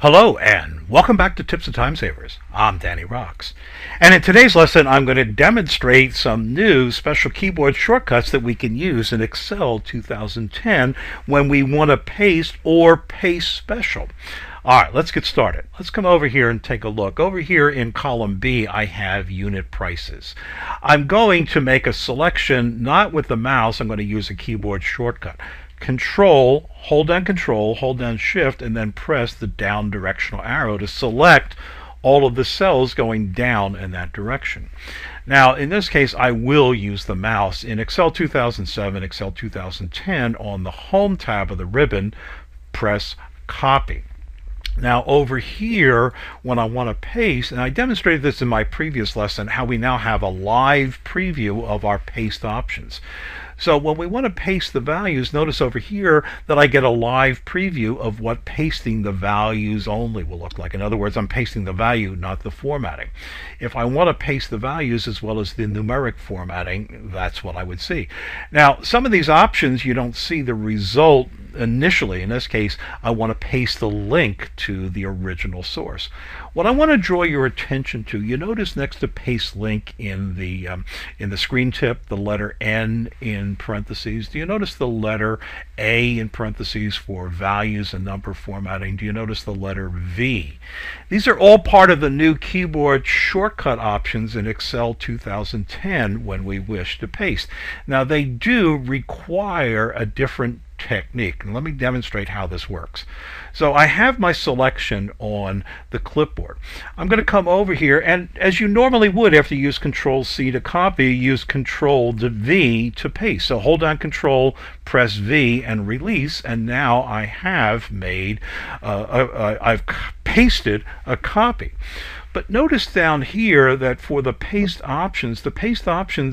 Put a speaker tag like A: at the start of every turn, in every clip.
A: Hello and welcome back to Tips and Time Savers. I'm Danny Rocks. And in today's lesson I'm going to demonstrate some new special keyboard shortcuts that we can use in Excel 2010 when we want to paste or paste special. Alright, let's get started. Let's come over here and take a look. Over here in column B I have unit prices. I'm going to make a selection not with the mouse. I'm going to use a keyboard shortcut. Hold down Shift, and then press the down directional arrow to select all of the cells going down in that direction. Now, in this case, I will use the mouse. In Excel 2007, Excel 2010, on the Home tab of the ribbon, press Copy. Now over here, when I want to paste, and I demonstrated this in my previous lesson, how we now have a live preview of our paste options. So when we want to paste the values, notice over here that I get a live preview of what pasting the values only will look like. In other words, I'm pasting the value, not the formatting. If I want to paste the values as well as the numeric formatting, that's what I would see. Now, some of these options you don't see the result initially. In this case, I want to paste the link to the original source. What I want to draw your attention to, you notice next to paste link in the screen tip, the letter N in parentheses. Do you notice the letter A in parentheses for values and number formatting? Do you notice the letter V? These are all part of the new keyboard shortcut options in Excel 2010 when we wish to paste. Now they do require a different technique, and let me demonstrate how this works. So I have my selection on the clipboard. I'm going to come over here, and as you normally would after you use Control C to copy, use Control V to paste. So hold down Control, press V, and release, and now I have made I've pasted a copy. But notice down here that for the paste options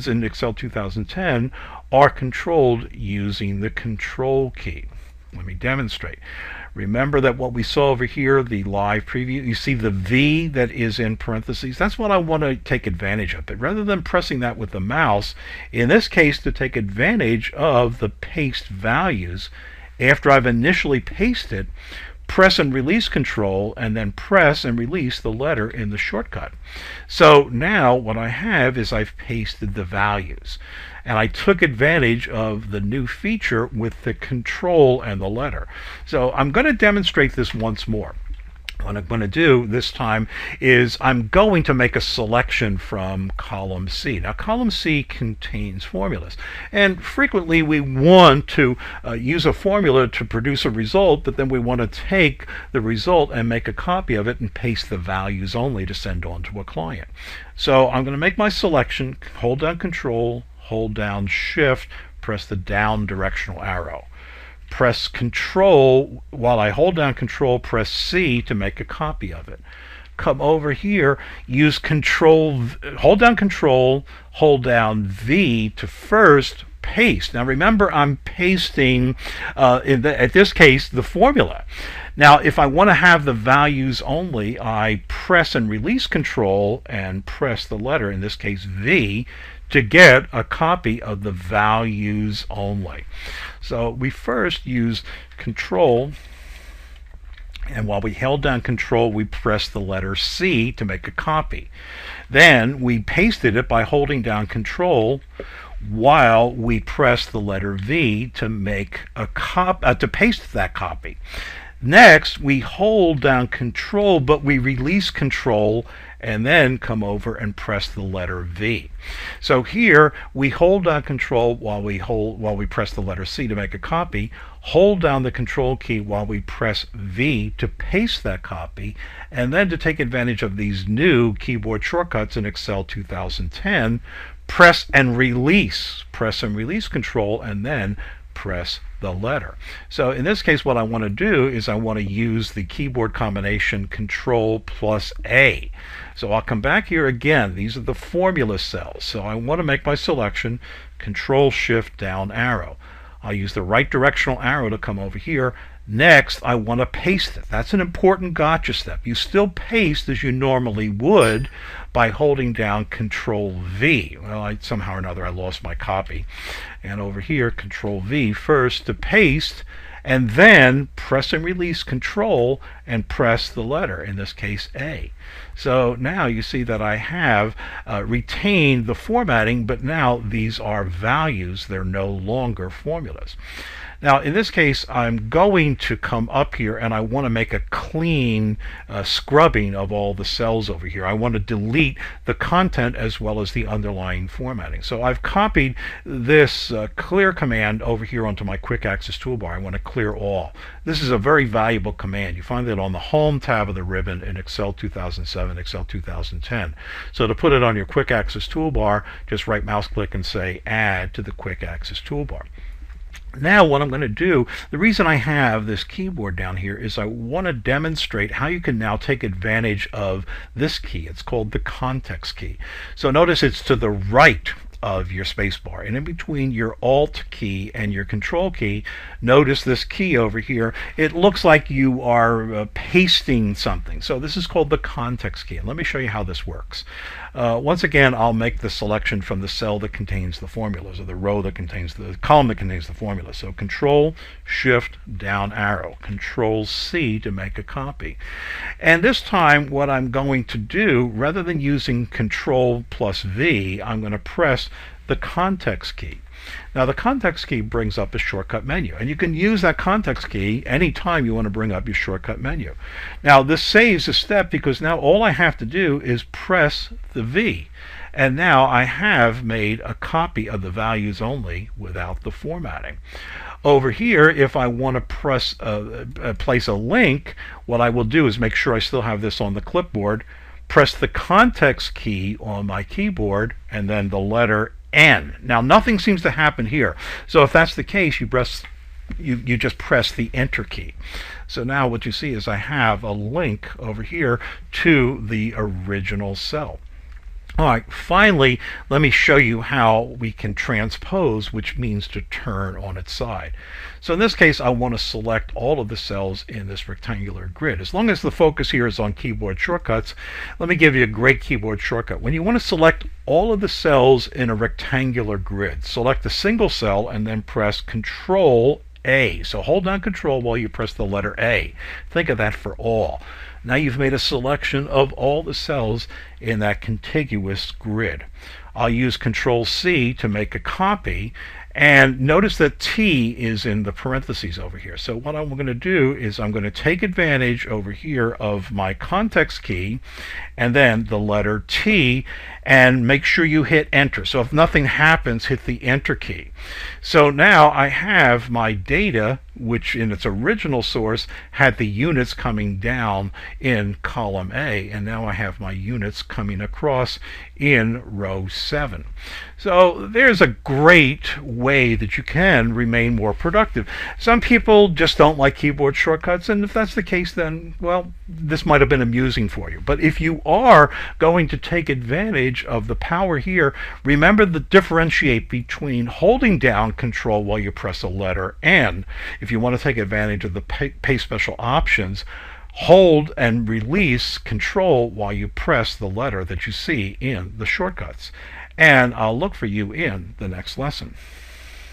A: in Excel 2010 are controlled using the Control key. Let me demonstrate. Remember that what we saw over here, the live preview, you see the V that is in parentheses? That's what I want to take advantage of. But rather than pressing that with the mouse, in this case, to take advantage of the paste values, after I've initially pasted, press and release Control, and then press and release the letter in the shortcut. So now what I have is I've pasted the values, and I took advantage of the new feature with the Control and the letter. So I'm going to demonstrate this once more. What I'm going to do this time is I'm going to make a selection from column C. Now column C contains formulas, and frequently we want to use a formula to produce a result, but then we want to take the result and make a copy of it and paste the values only to send on to a client. So I'm going to make my selection, hold down Control, hold down Shift, press the down directional arrow. Press Control, while I hold down Control, press C to make a copy of it. Come over here, use hold down Control, hold down V to first paste. Now remember, I'm pasting, at this case, the formula. Now if I want to have the values only, I press and release Control and press the letter, in this case V, to get a copy of the values only. So we first use Control, and while we held down Control, we pressed the letter C to make a copy. Then we pasted it by holding down Control while we pressed the letter V to make a to paste that copy. Next, we hold down Control, but we release Control and then come over and press the letter V. So here we hold down Control while we press the letter C to make a copy, hold down the Control key while we press V to paste that copy, and then to take advantage of these new keyboard shortcuts in Excel 2010, press and release Control, and then press the letter. So in this case, what I want to do is I want to use the keyboard combination Control plus A. So I'll come back here again. These are the formula cells. So I want to make my selection, Control Shift down arrow. I'll use the right directional arrow to come over here. Next, I want to paste it. That's an important gotcha step. You still paste as you normally would by holding down Control V. Well, somehow or another I lost my copy. And over here, Control V first to paste, and then press and release Control and press the letter, in this case A. So now you see that I have retained the formatting, but now these are values. They're no longer formulas. Now in this case, I'm going to come up here and I want to make a clean scrubbing of all the cells over here. I want to delete the content as well as the underlying formatting. So I've copied this clear command over here onto my quick access toolbar. I want to clear all. This is a very valuable command. You find it on the Home tab of the ribbon in Excel 2007, Excel 2010. So to put it on your quick access toolbar, just right mouse click and say Add to the quick access toolbar. Now what I'm going to do, the reason I have this keyboard down here is I want to demonstrate how you can now take advantage of this key. It's called the context key. So notice it's to the right of your spacebar, and in between your Alt key and your Control key, notice this key over here. It looks like you are pasting something. So this is called the context key, and let me show you how this works. Once again, I'll make the selection from the cell that contains the formulas, or the row that contains the column that contains the formula. So Control Shift down arrow, Control C to make a copy. And this time what I'm going to do, rather than using Control plus V, I'm going to press the context key. Now the context key brings up a shortcut menu, and you can use that context key anytime you want to bring up your shortcut menu. Now this saves a step because now all I have to do is press the V, and now I have made a copy of the values only without the formatting. Over here, if I want to place a link, what I will do is make sure I still have this on the clipboard, press the context key on my keyboard, and then the letter N. Now nothing seems to happen here. So if that's the case, you just press the Enter key. So now what you see is I have a link over here to the original cell. All right, finally, let me show you how we can transpose, which means to turn on its side. So in this case, I want to select all of the cells in this rectangular grid. As long as the focus here is on keyboard shortcuts, let me give you a great keyboard shortcut. When you want to select all of the cells in a rectangular grid, select a single cell and then press Control A. So hold down Control while you press the letter A. Think of that for all. Now you've made a selection of all the cells in that contiguous grid. I'll use Control C to make a copy, and notice that T is in the parentheses over here. So what I'm going to do is I'm going to take advantage over here of my context key and then the letter T, and make sure you hit Enter. So if nothing happens, hit the Enter key. So now I have my data, which in its original source had the units coming down in column A, and now I have my units coming across in row 7. So there's a great way that you can remain more productive. Some people just don't like keyboard shortcuts, and if that's the case, then, well, this might have been amusing for you. But if you are going to take advantage of the power here, remember to differentiate between holding down Control while you press a letter, and if you want to take advantage of the Paste Special Options, hold and release Control while you press the letter that you see in the shortcuts. And I'll look for you in the next lesson.